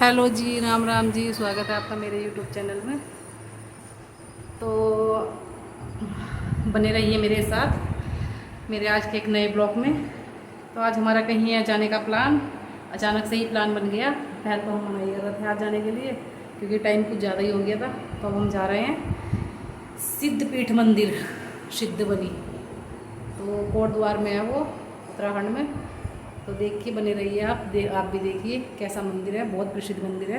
Hello जी, राम राम जी। स्वागत है आपका मेरे यूट्यूब चैनल में। तो बने रहिए मेरे साथ मेरे आज के एक नए ब्लॉग में। तो आज हमारा कहीं जाने का प्लान, अचानक से ही प्लान बन गया। पहले तो हम मना ही कर रहे थे आज जाने के लिए, क्योंकि टाइम कुछ ज़्यादा ही हो गया था। तो अब हम जा रहे हैं सिद्धपीठ मंदिर, सिद्धवली। तो कोटद्वार में है वो, उत्तराखंड में। तो देखिए, बने रहिए आप भी देखिए कैसा मंदिर है। बहुत प्रसिद्ध मंदिर है।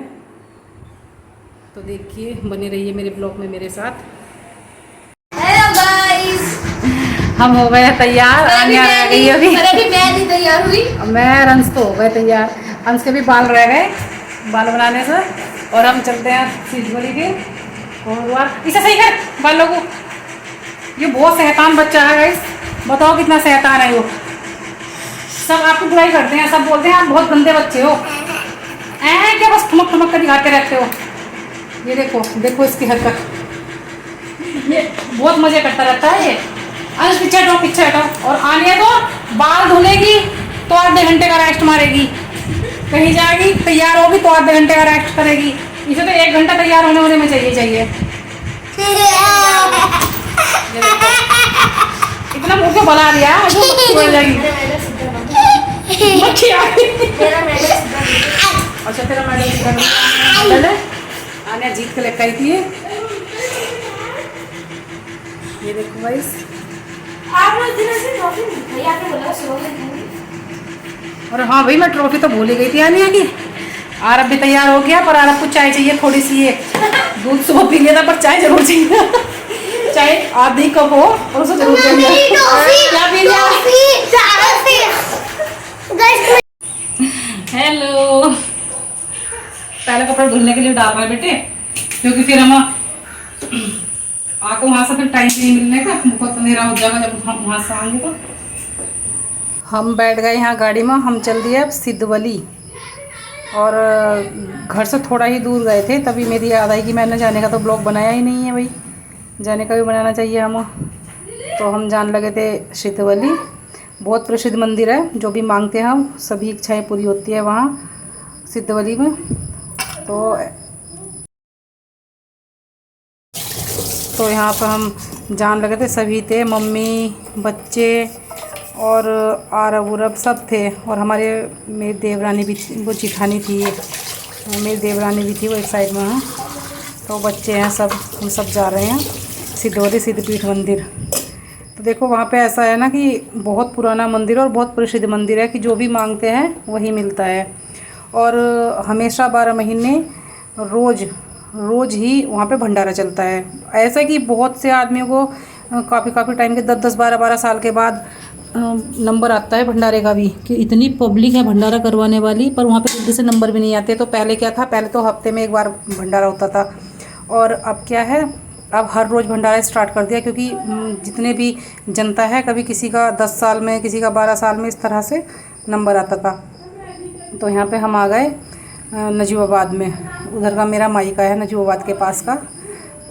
तो देखिए, बने रहिए मेरे ब्लॉग में मेरे साथ। हेलो गाइस, हम हो गए तैयार। आनिया रह गई अभी। मैं नहीं तैयार हुई। मैं रंस तो हो गए तैयार। अंश के भी बाल रह गए बाल बनाने से। और हम चलते हैं सिद्धवली के कोटद्वार। इसे सही कर बालों को। ये बहुत शैतान बच्चा है गाइस। बताओ कितना शैतान है वो। सब आपकी बुराई करते हैं, सब बोलते हैं आप बहुत गंदे बच्चे हो। क्या बस ठुमक ठुमक कर दिखाते रहते हो। ये देखो देखो इसकी हरकत। ये बहुत मजे करता रहता है ये। अंश पीछे हटाओ। और आने तो बाल धुलेगी तो आधे घंटे का रेस्ट मारेगी। कहीं जाएगी तैयार होगी तो आधे घंटे का रेस्ट करेगी। इसे तो 1 घंटा तैयार होने में चाहिए। इतना मुंह क्यों बना दिया जो बढ़ जाएगी। अच्छा तेरा मैडम आने जीत के लेकर आई थी ये देखो गाइस। और हाँ भाई, मैं ट्रॉफी तो भूल ही गई थी आनिया की। आरब भी तैयार हो गया, पर आरब को चाय चाहिए थोड़ी सी। ये दूध सुबह पी लिया था, पर चाय जरूर चाहिए। चाय आधी कप हो और उसे जरूर चाहिए। क्या पी लिया? हेलो। पहले कपड़े धुलने के लिए डाल रहे हैं बेटे, क्योंकि फिर हम आपको वहाँ से फिर टाइम नहीं मिलने का। बहुत अंधेरा हो जाएगा जब हम वहाँ से आएंगे। तो हम बैठ गए यहाँ गाड़ी में। हम चल दिए अब सिद्धवली। और घर से थोड़ा ही दूर गए थे, तभी मेरी याद आई कि मैंने जाने का तो ब्लॉग बनाया ही नहीं है भाई। जाने का भी बनाना चाहिए हम। तो हम जान लगे थे सिद्धवली। बहुत प्रसिद्ध मंदिर है। जो भी मांगते हैं हम सभी इच्छाएं पूरी होती है वहाँ सिद्धवली में। तो यहाँ पर हम जान लगे थे, सभी थे, मम्मी, बच्चे और आरब उरब सब थे। और हमारे मेरी देवरानी भी वो जिठानी थी। मेरी देवरानी भी थी वो एक साइड में। हाँ, तो बच्चे हैं सब, हम सब जा रहे हैं सिद्धवली सिद्धपीठ मंदिर। तो देखो वहाँ पे ऐसा है ना कि बहुत पुराना मंदिर और बहुत प्रसिद्ध मंदिर है कि जो भी मांगते हैं वही मिलता है। और हमेशा 12 महीने रोज़ ही वहाँ पे भंडारा चलता है। ऐसा कि बहुत से आदमियों को काफ़ी टाइम के 10-10 12-12 साल के बाद नंबर आता है भंडारे का भी, कि इतनी पब्लिक है भंडारा करवाने वाली, पर वहाँ पे जल्दी से नंबर भी नहीं आते। तो पहले क्या था, पहले तो हफ्ते में एक बार भंडारा होता था। और अब क्या है, अब हर रोज़ भंडारा स्टार्ट कर दिया, क्योंकि जितने भी जनता है, कभी किसी का 10 साल में, किसी का 12 साल में, इस तरह से नंबर आता था। तो यहाँ पे हम आ गए नजीबाबाद में। उधर का मेरा मायका है, नजीबाबाद के पास का।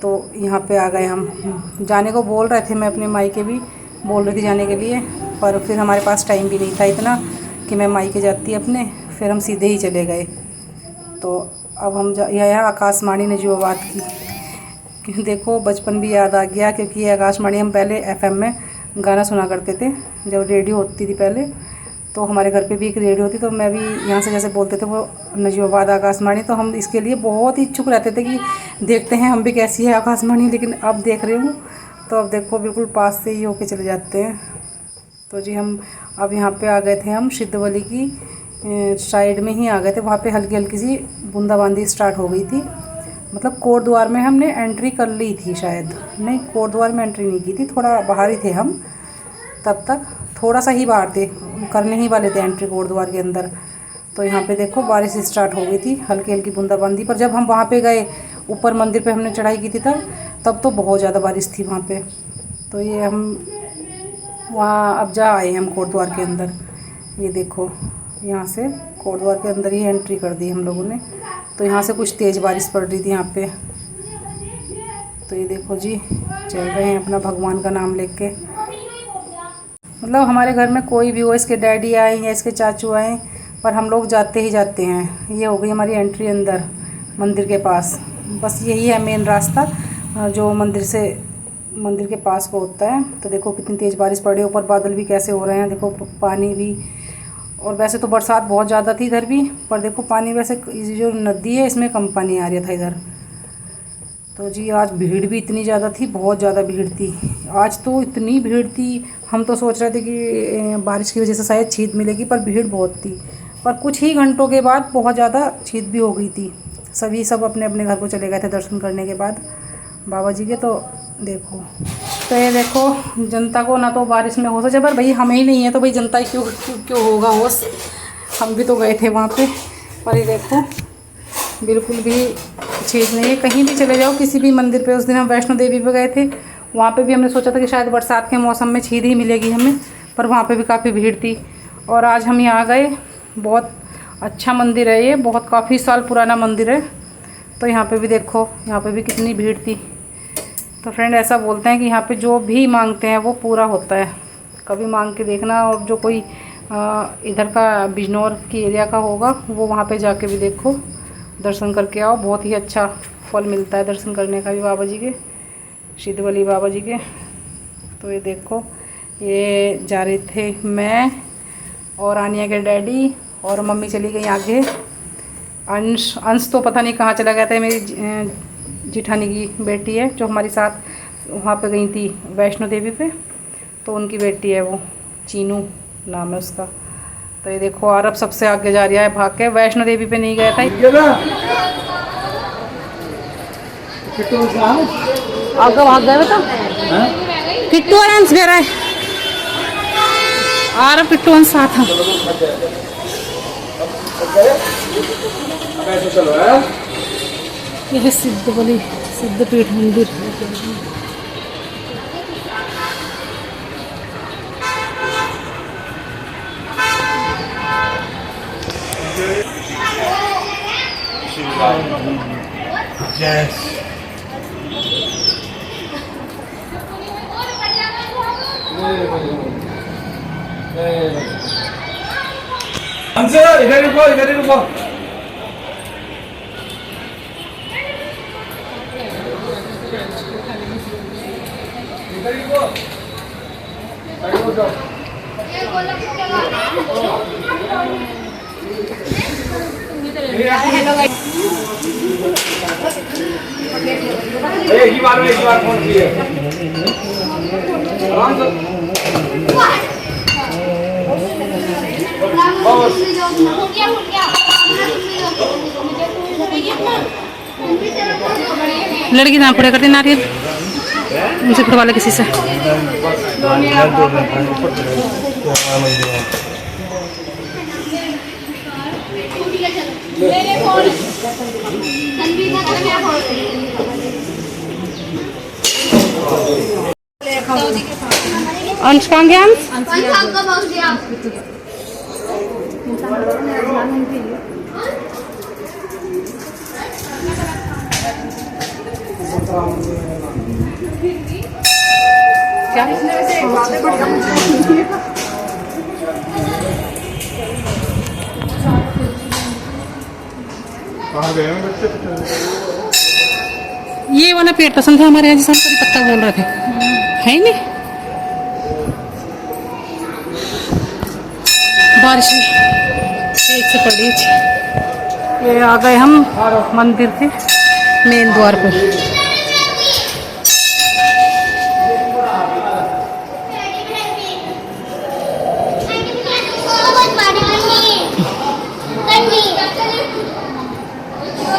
तो यहाँ पे आ गए हम। जाने को बोल रहे थे, मैं अपने मायके भी बोल रही थी जाने के लिए, पर फिर हमारे पास टाइम भी नहीं था इतना कि मैं मायके जाती अपने। फिर हम सीधे ही चले गए। तो अब हम यह है आकाशवाणी नजीबाबाद की। देखो बचपन भी याद आ गया, क्योंकि ये आकाशवाणी हम पहले एफएम में गाना सुना करते थे जब रेडियो होती थी पहले। तो हमारे घर पे भी एक रेडियो थी, तो मैं भी यहाँ से जैसे बोलते थे वो नजीबाबाद आकाशवाणी। तो हम इसके लिए बहुत ही इच्छुक रहते थे कि देखते हैं हम भी कैसी है आकाशवाणी। लेकिन अब देख रही हूँ तो अब देखो बिल्कुल पास से ही होके चले जाते हैं। तो जी हम अब यहाँ पे आ गए थे। हम सिद्धवली की साइड में ही आ गए थे। वहाँ पे हल्की हल्की सी बूंदाबांदी स्टार्ट हो गई थी। मतलब कोटद्वार में हमने एंट्री कर ली थी शायद। नहीं, कोटद्वार में एंट्री नहीं की थी, थोड़ा बाहर ही थे हम तब तक। थोड़ा सा ही बाहर थे, करने ही वाले थे एंट्री कोटद्वार के अंदर। तो यहाँ पे देखो बारिश स्टार्ट हो गई थी, हल्की हल्की बूंदाबांदी। पर जब हम वहाँ पे गए, ऊपर मंदिर पे हमने चढ़ाई की थी, तब तो बहुत ज़्यादा बारिश थी वहाँ पे। तो ये हम वहाँ अब जा आए हम कोटद्वार के अंदर। ये देखो यहाँ से कोटद्वार के अंदर ही एंट्री कर दी हम लोगों ने। तो यहाँ से कुछ तेज़ बारिश पड़ रही थी यहाँ पे। तो ये देखो जी, चल रहे हैं अपना भगवान का नाम लेके। मतलब हमारे घर में कोई भी हो, इसके डैडी आए या इसके चाचू आए, पर हम लोग जाते ही जाते हैं। ये हो गई हमारी एंट्री अंदर मंदिर के पास। बस यही है मेन रास्ता जो मंदिर के पास को होता है। तो देखो कितनी तेज़ बारिश पड़ रही है, ऊपर बादल भी कैसे हो रहे हैं, देखो पानी भी। और वैसे तो बरसात बहुत ज़्यादा थी इधर भी, पर देखो पानी वैसे जो नदी है इसमें कम पानी आ रहा था इधर। तो जी आज भीड़ भी इतनी ज़्यादा थी, बहुत ज़्यादा भीड़ थी आज तो, इतनी भीड़ थी। हम तो सोच रहे थे कि बारिश की वजह से शायद छीत मिलेगी, पर भीड़ बहुत थी। पर कुछ ही घंटों के बाद बहुत ज़्यादा छीत भी हो गई थी। सब अपने अपने घर को चले गए थे दर्शन करने के बाद बाबा जी के। तो देखो, तो ये देखो जनता को ना तो बारिश में होश है, पर भाई हमें ही नहीं है तो भाई जनता क्यों क्यों होगा होश। हम भी तो गए थे वहाँ पे, पर ये देखो बिल्कुल भी छीत नहीं है। कहीं भी चले जाओ किसी भी मंदिर पे, उस दिन हम वैष्णो देवी पे गए थे, वहाँ पे भी हमने सोचा था कि शायद बरसात के मौसम में छीत ही मिलेगी हमें, पर वहाँ पे भी काफ़ी भीड़ थी। और आज हम यहाँ गए, बहुत अच्छा मंदिर है ये, बहुत काफ़ी साल पुराना मंदिर है। तो यहाँ पे भी देखो, यहाँ पे भी कितनी भीड़ थी। तो फ्रेंड ऐसा बोलते हैं कि यहाँ पे जो भी मांगते हैं वो पूरा होता है, कभी मांग के देखना। और जो कोई इधर का बिजनौर की एरिया का होगा वो वहाँ पे जाके भी देखो, दर्शन करके आओ, बहुत ही अच्छा फल मिलता है दर्शन करने का भी बाबा जी के, सिद्धवली बाबा जी के। तो ये देखो, ये जा रहे थे मैं और आनिया के डैडी, और मम्मी चली गई आगे। अंश तो पता नहीं कहाँ चला गया था, मेरी जिठानी की बेटी है जो हमारे साथ वहाँ पे गई थी वैष्णो देवी पे, तो उनकी बेटी है वो, चीनू नाम है उसका। तो ये देखो आरब सबसे आगे जा रहा है भाग के, वैष्णो देवी पे नहीं गया था। आगे भाग गए बेटा, किट्टू और अंश गया है, आरब किट्टू अंश साथ है। यह सिद्धवली सिद्धपीठ मंदिर। Yes. इधर रुको, इधर रुको। एक ही बार फोन किए। लड़की ना पूरा करती नारियल उनसे फुटवा ले किसी से। अंश कहाँ गया? क्या कहाँ गए हैं बच्चे? ये वाला पेड़ पसंद है हमारे यहाँ, जिसे हम करी पत्ता बोल रहे थे, है ही नहीं। बारिश में एक से पड़ रही थी। ये आ गए हम मंदिर के मेन द्वार पर।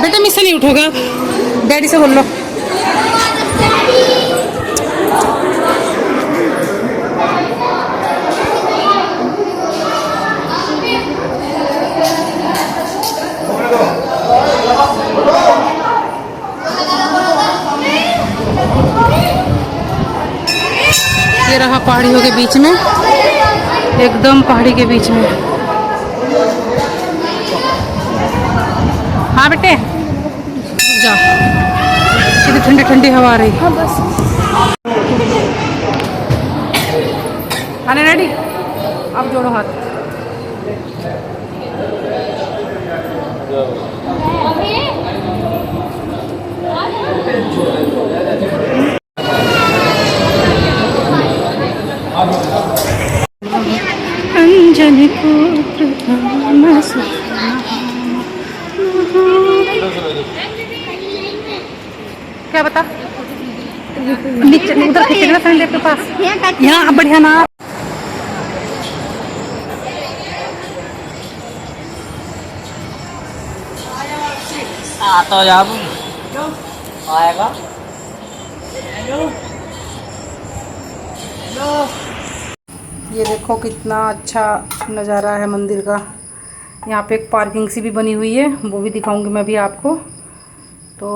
बेटा मुझसे नहीं उठोगे आप, डैडी से बोल लो। ये रहा पहाड़ियों के बीच में, एकदम पहाड़ी के बीच में। हाँ बेटे जा, कितनी ठंडी ठंडी हवा आ रही। हाँ बस आने रेडी, अब जोड़ो हाथ। अंजनी पुत्र धाम क्या बता नीचे उधर खींचना संदेव के पास यहाँ बढ़िया ना तो जब आएगा ये देखो कितना अच्छा नज़ारा है मंदिर का। यहाँ पे एक पार्किंग सी भी बनी हुई है, वो भी दिखाऊंगी मैं भी आपको। तो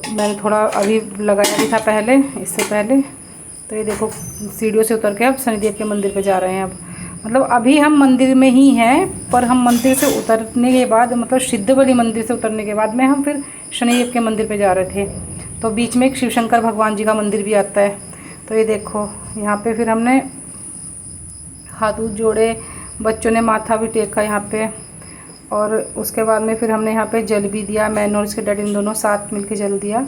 मैंने थोड़ा अभी लगाया भी था पहले, इससे पहले। तो ये देखो सीढ़ियों से उतर के अब शनिदेव के मंदिर पे जा रहे हैं। अब मतलब अभी हम मंदिर में ही हैं, पर हम मंदिर से उतरने के बाद मतलब सिद्धबली मंदिर से उतरने के बाद में हम फिर शनिदेव के मंदिर पे जा रहे थे। तो बीच में एक शिवशंकर भगवान जी का मंदिर भी आता है। तो ये देखो यहाँ पे फिर हमने हाथ उथ जोड़े, बच्चों ने माथा भी टेका यहाँ पे। और उसके बाद में फिर हमने यहाँ पे जल भी दिया, मैंने और इसके डैडी दोनों साथ मिलके जल दिया,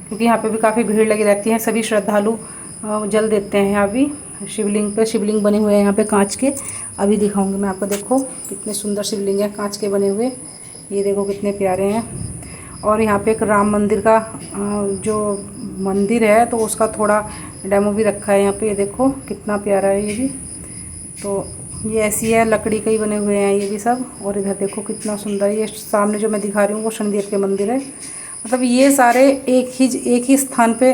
क्योंकि यहाँ पे भी काफ़ी भीड़ लगी रहती है। सभी श्रद्धालु जल देते हैं यहाँ भी शिवलिंग पे। शिवलिंग बने हुए हैं यहाँ पे कांच के, अभी दिखाऊंगी मैं आपको। देखो कितने सुंदर शिवलिंग है कांच के बने हुए, ये देखो कितने प्यारे हैं। और यहाँ पे एक राम मंदिर का जो मंदिर है तो उसका थोड़ा डेमो भी रखा है यहाँ पे। ये देखो कितना प्यारा है ये भी। तो ये ऐसी है, लकड़ी के ही बने हुए हैं ये भी सब। और इधर देखो कितना सुंदर, ये सामने जो मैं दिखा रही हूँ वो शनिदेव के मंदिर है। मतलब ये सारे एक ही स्थान पे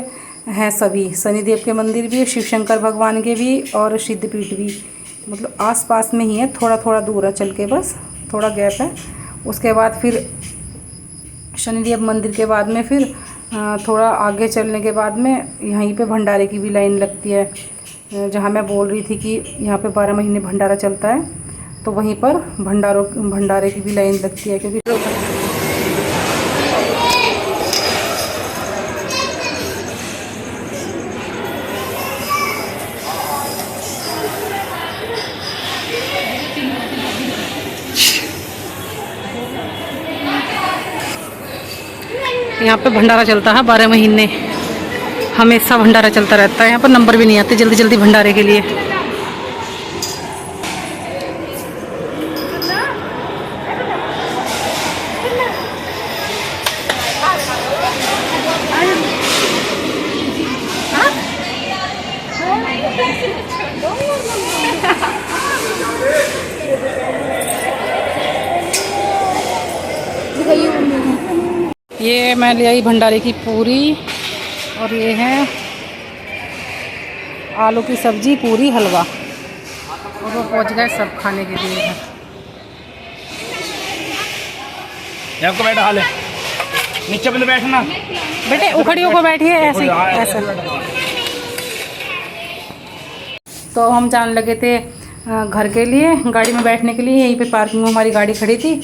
हैं सभी, शनिदेव के मंदिर भी, शिवशंकर भगवान के भी और सिद्धपीठ भी। मतलब आसपास में ही है, थोड़ा थोड़ा दूर है चल के, बस थोड़ा गैप है। उसके बाद फिर शनिदेव मंदिर के बाद में फिर थोड़ा आगे चलने के बाद में यहीं पे भंडारे की भी लाइन लगती है। जहाँ मैं बोल रही थी कि यहाँ पे 12 महीने भंडारा चलता है, तो वहीं पर भंडारे की भी लाइन लगती है। क्योंकि यहाँ पे भंडारा चलता है 12 महीने, हमेशा भंडारा चलता रहता है। यहाँ पर नंबर भी नहीं आते जल्दी जल्दी भंडारे के लिए। ये मैं ले आई भंडारे की पूरी, और ये है आलू की सब्जी, पूरी, हलवा। और वो पहुंच गए सब खाने के लिए। यहाँ को बैठा हाले नीचे पे बैठना बेटे, उखड़ी होकर बैठिए ऐसे ऐसे। तो हम जाने लगे थे घर के लिए, गाड़ी में बैठने के लिए। यहीं पे पार्किंग में हमारी गाड़ी खड़ी थी।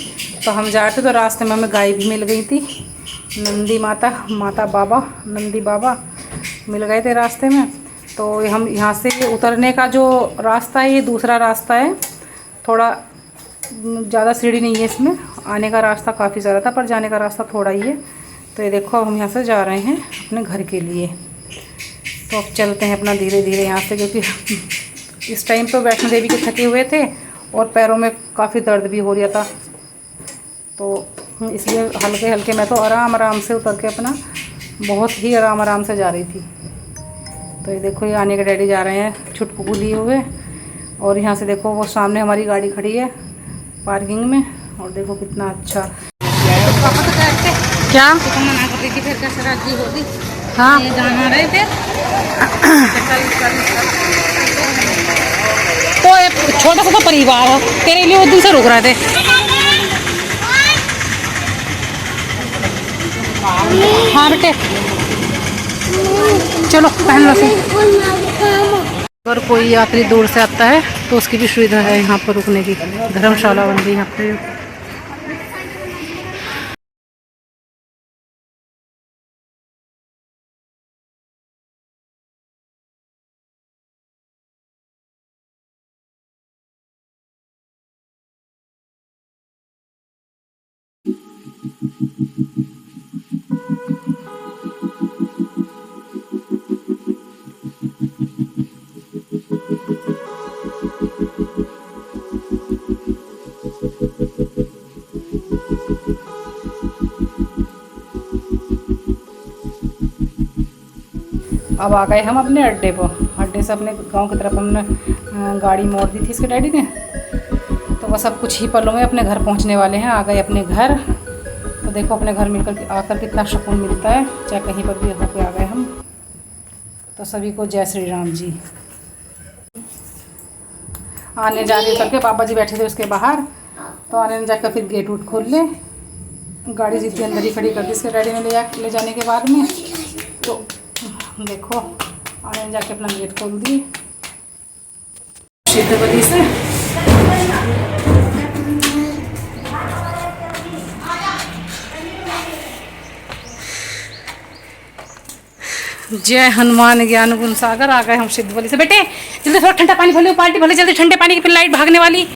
तो हम जा रहे थे, तो रास्ते में हमें गाय भी मिल गई थी। नंदी माता बाबा, नंदी बाबा मिल गए थे रास्ते में। तो हम यहाँ से उतरने का जो रास्ता है ये दूसरा रास्ता है, थोड़ा ज़्यादा सीढ़ी नहीं है इसमें। आने का रास्ता काफ़ी ज़्यादा था, पर जाने का रास्ता थोड़ा ही है। तो ये देखो अब हम यहाँ से जा रहे हैं अपने घर के लिए। तो अब चलते हैं अपना धीरे धीरे यहाँ से, क्योंकि इस टाइम तो वैष्णो देवी के थके हुए थे और पैरों में काफ़ी दर्द भी हो रहा था। तो इसलिए हल्के हल्के मैं तो आराम से उतर के अपना बहुत ही आराम से जा रही थी। तो ये देखो ये आने के डैडी जा रहे हैं छुटकू लिए हुए। और यहाँ से देखो वो सामने हमारी गाड़ी खड़ी है पार्किंग में। और देखो कितना अच्छा। क्या मना कर रही थी फिर कैसे राजी होगी? हाँ जाना रहे थे। तो एक छोटा सा परिवार है, तेरे लिए वो दिन से रुक रहे थे। हाँ बेटे चलो पहन लो। अगर कोई यात्री दूर से आता है तो उसकी भी सुविधा है यहाँ पर रुकने की, धर्मशाला बन गई यहाँ पे। अब आ गए हम अपने अड्डे पर। अड्डे से अपने गांव की तरफ हमने गाड़ी मोड़ दी थी इसके डैडी ने, तो बस अब कुछ ही पलों में अपने घर पहुंचने वाले हैं। आ गए अपने घर। तो देखो अपने घर मिलकर आकर कितना सुकून मिलता है, चाहे कहीं पर भी होकर आ गए हम। तो सभी को जय श्री राम जी। आने जाने करके पापा जी बैठे थे उसके बाहर, तो आने जाकर फिर गेट उठ खोल ले, गाड़ी सीधी अंदर ही खड़ी कर दी इसके डैडी ने ले जाने के बाद में। तो देखो आने जाके अपना गेट खोल दिए सिद्धवती से। जय हनुमान ज्ञान गुण सागर। आ गए हम सिद्धवती से। बेटे जल्दी थोड़ा ठंडा पानी भले, पार्टी भले जल्दी ठंडे पानी की, फिर लाइट भागने वाली।